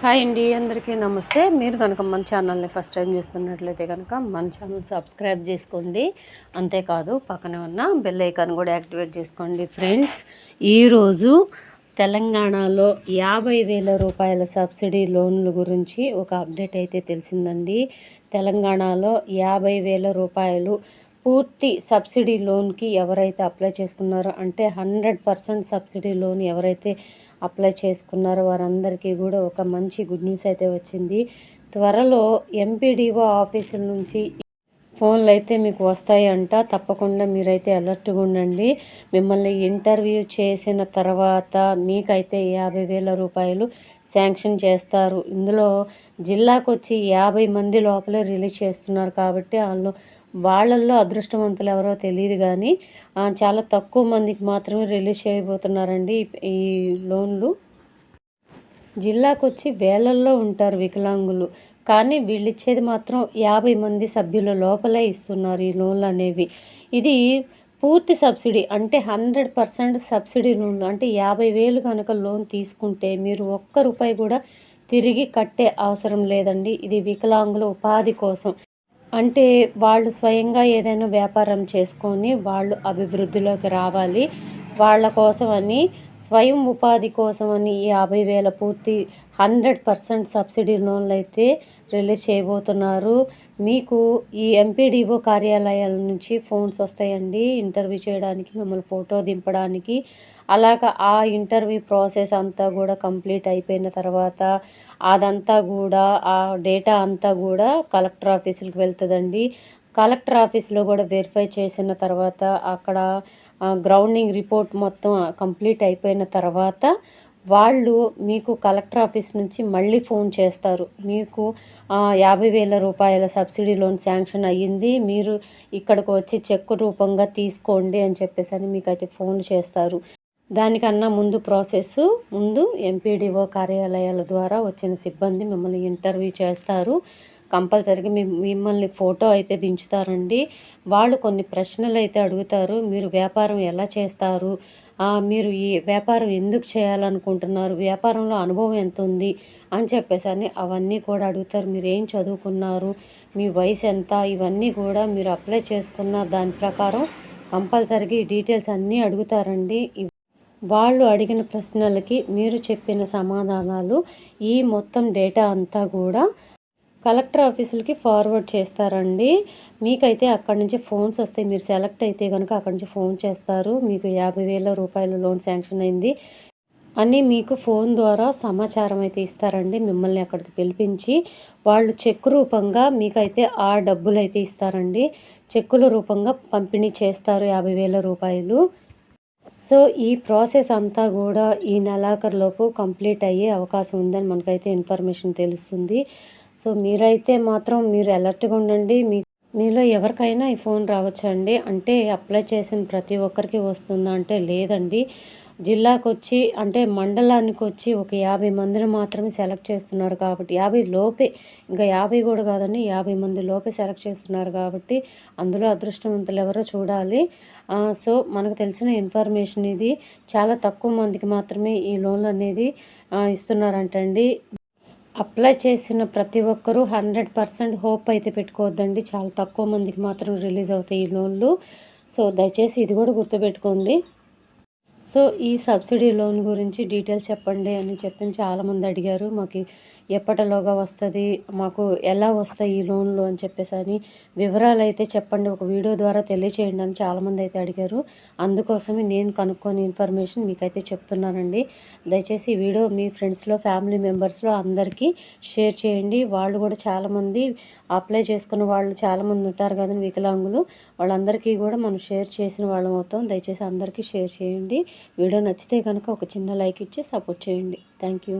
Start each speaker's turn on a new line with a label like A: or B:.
A: Hi అండి, అందరికీ నమస్తే. మీరు కనుక మన ఛానల్ని ఫస్ట్ టైం చూస్తున్నట్లయితే కనుక మన ఛానల్ సబ్స్క్రైబ్ చేసుకోండి. అంతేకాదు పక్కనే ఉన్న బెల్ ఐకాన్ కూడా యాక్టివేట్ చేసుకోండి. ఫ్రెండ్స్, ఈరోజు తెలంగాణలో 50,000 రూపాయల సబ్సిడీ లోన్ల గురించి ఒక అప్డేట్ అయితే తెలిసిందండి. తెలంగాణలో 50,000 రూపాయలు పూర్తి సబ్సిడీ లోన్కి ఎవరైతే అప్లై చేసుకున్నారో, అంటే 100% సబ్సిడీ లోన్ ఎవరైతే అప్లై చేసుకున్నారో వారందరికీ కూడా ఒక మంచి గుడ్ న్యూస్ అయితే వచ్చింది. త్వరలో ఎంపీడీఓ ఆఫీసుల నుంచి ఫోన్లు అయితే మీకు వస్తాయంట. తప్పకుండా మీరైతే అలర్ట్గా ఉండండి. మిమ్మల్ని ఇంటర్వ్యూ చేసిన తర్వాత మీకైతే 50,000 రూపాయలు శాంక్షన్ చేస్తారు. ఇందులో జిల్లాకు వచ్చి 50 మంది లోపలే రిలీజ్ చేస్తున్నారు కాబట్టి వాళ్ళల్లో అదృష్టవంతులు ఎవరో తెలియదు, కానీ చాలా తక్కువ మందికి మాత్రమే రిలీజ్ చేయబోతున్నారండి ఈ లోన్లు. జిల్లాకు వచ్చి వేలల్లో ఉంటారు వికలాంగులు, కానీ వీళ్ళు ఇచ్చేది మాత్రం 50 మంది సభ్యుల లోపలే ఇస్తున్నారు ఈ లోన్లు అనేవి. ఇది పూర్తి సబ్సిడీ, అంటే 100% సబ్సిడీ లోన్లు. అంటే 50,000 కనుక లోన్ తీసుకుంటే మీరు ఒక్క రూపాయి కూడా తిరిగి కట్టే అవసరం లేదండి. ఇది వికలాంగుల ఉపాధి కోసం, అంటే వాళ్ళు స్వయంగా ఏదైనా వ్యాపారం చేసుకొని వాళ్ళు అభివృద్ధిలోకి రావాలి. వాళ్ళ కోసమని, స్వయం ఉపాధి కోసమని ఈ 50,000 పూర్తి 100% సబ్సిడీ లోన్లు అయితే రిలీజ్ చేయబోతున్నారు. మీకు ఈ ఎంపీడీఓ కార్యాలయాల నుంచి ఫోన్స్ వస్తాయండి ఇంటర్వ్యూ చేయడానికి, మిమ్మల్ని ఫోటో దింపడానికి. అలాగా ఆ ఇంటర్వ్యూ ప్రాసెస్ అంతా కూడా కంప్లీట్ అయిపోయిన తర్వాత అదంతా కూడా, ఆ డేటా అంతా కూడా కలెక్టర్ ఆఫీసులకు వెళ్తుందండి. కలెక్టర్ ఆఫీస్లో కూడా వెరిఫై చేసిన తర్వాత అక్కడ గ్రౌండింగ్ రిపోర్ట్ మొత్తం కంప్లీట్ అయిపోయిన తర్వాత వాళ్ళు మీకు కలెక్టర్ ఆఫీస్ నుంచి మళ్ళీ ఫోన్ చేస్తారు. మీకు 50,000 రూపాయల సబ్సిడీ లోన్ శాంక్షన్ అయ్యింది, మీరు ఇక్కడికి వచ్చి చెక్ రూపంగా తీసుకోండి అని చెప్పేసి అని మీకైతే ఫోన్ చేస్తారు. దానికన్నా ముందు ఎంపీడీఓ కార్యాలయాల ద్వారా వచ్చిన సిబ్బంది మిమ్మల్ని ఇంటర్వ్యూ చేస్తారు. కంపల్సరీగా మిమ్మల్ని ఫోటో అయితే దించుతారండి. వాళ్ళు కొన్ని ప్రశ్నలు అయితే అడుగుతారు. మీరు వ్యాపారం ఎలా చేస్తారు, మీరు ఈ వ్యాపారం ఎందుకు చేయాలనుకుంటున్నారు, వ్యాపారంలో అనుభవం ఎంత ఉంది అని చెప్పేసి అని అవన్నీ కూడా అడుగుతారు. మీరు ఏం చదువుకున్నారు, మీ వయసు ఎంత, ఇవన్నీ కూడా మీరు అప్లై చేసుకున్న దాని ప్రకారం కంపల్సరీగా ఈ డీటెయిల్స్ అన్నీ అడుగుతారండి. వాళ్ళు అడిగిన ప్రశ్నలకి మీరు చెప్పిన సమాధానాలు, ఈ మొత్తం డేటా అంతా కూడా కలెక్టర్ ఆఫీసులకి ఫార్వర్డ్ చేస్తారండి. మీకైతే అక్కడి నుంచి ఫోన్స్ వస్తాయి. మీరు సెలెక్ట్ అయితే కనుక అక్కడి నుంచి ఫోన్ చేస్తారు. మీకు 50,000 రూపాయల లోన్ శాంక్షన్ అయింది అని మీకు ఫోన్ ద్వారా సమాచారం అయితే ఇస్తారండి. మిమ్మల్ని అక్కడికి పిలిపించి వాళ్ళు చెక్ రూపంగా మీకైతే ఆ డబ్బులు అయితే ఇస్తారండి. చెక్కుల రూపంగా పంపిణీ చేస్తారు 50,000 రూపాయలు. సో ఈ ప్రాసెస్ అంతా కూడా ఈ నెలాఖరులోపు కంప్లీట్ అయ్యే అవకాశం ఉందని మనకైతే ఇన్ఫర్మేషన్ తెలుస్తుంది. సో మీరైతే మాత్రం మీరు అలర్ట్గా ఉండండి. మీలో ఎవరికైనా ఈ ఫోన్ రావచ్చండి. అంటే అప్లై చేసిన ప్రతి ఒక్కరికి వస్తుందా అంటే లేదండి. జిల్లాకు వచ్చి, అంటే మండలానికి వచ్చి ఒక 50 మందిని మాత్రమే సెలెక్ట్ చేస్తున్నారు కాబట్టి, 50 లోపే, ఇంకా 50 కూడా కాదండి, 50 మంది లోపే సెలెక్ట్ చేస్తున్నారు కాబట్టి అందులో అదృష్టవంతులు ఎవరో చూడాలి. సో మనకు తెలిసిన ఇన్ఫర్మేషన్ ఇది. చాలా తక్కువ మందికి మాత్రమే ఈ లోన్లు అనేది ఇస్తున్నారంటండి. అప్లై చేసిన ప్రతి ఒక్కరూ 100% హోప్ అయితే పెట్టుకోవద్దండి. చాలా తక్కువ మందికి మాత్రం రిలీజ్ అవుతాయి ఈ లోన్లు. సో దయచేసి ఇది కూడా గుర్తుపెట్టుకోండి. సో ఈ సబ్సిడీ లోన్ గురించి డీటెయిల్స్ చెప్పండి అని చెప్పి చాలామంది అడిగారు. మాకు ఎప్పటిలోగా వస్తుంది, మాకు ఎలా వస్తాయి ఈ లోన్లు అని చెప్పేసి అని వివరాలు అయితే చెప్పండి, ఒక వీడియో ద్వారా తెలియచేయండి అని చాలామంది అయితే అడిగారు. అందుకోసమే నేను కనుక్కొని ఇన్ఫర్మేషన్ మీకైతే చెప్తున్నానండి. దయచేసి ఈ వీడియో మీ ఫ్రెండ్స్లో, ఫ్యామిలీ మెంబర్స్లో అందరికీ షేర్ చేయండి. వాళ్ళు కూడా చాలామంది అప్లై చేసుకున్న వాళ్ళు చాలామంది ఉంటారు కదండి వికలాంగులు, వాళ్ళందరికీ కూడా మనం షేర్ చేసిన వాళ్ళం అవుతాం. దయచేసి అందరికీ షేర్ చేయండి. వీడియో నచ్చితే కనుక ఒక చిన్న లైక్ ఇచ్చి సపోర్ట్ చేయండి. Thank you.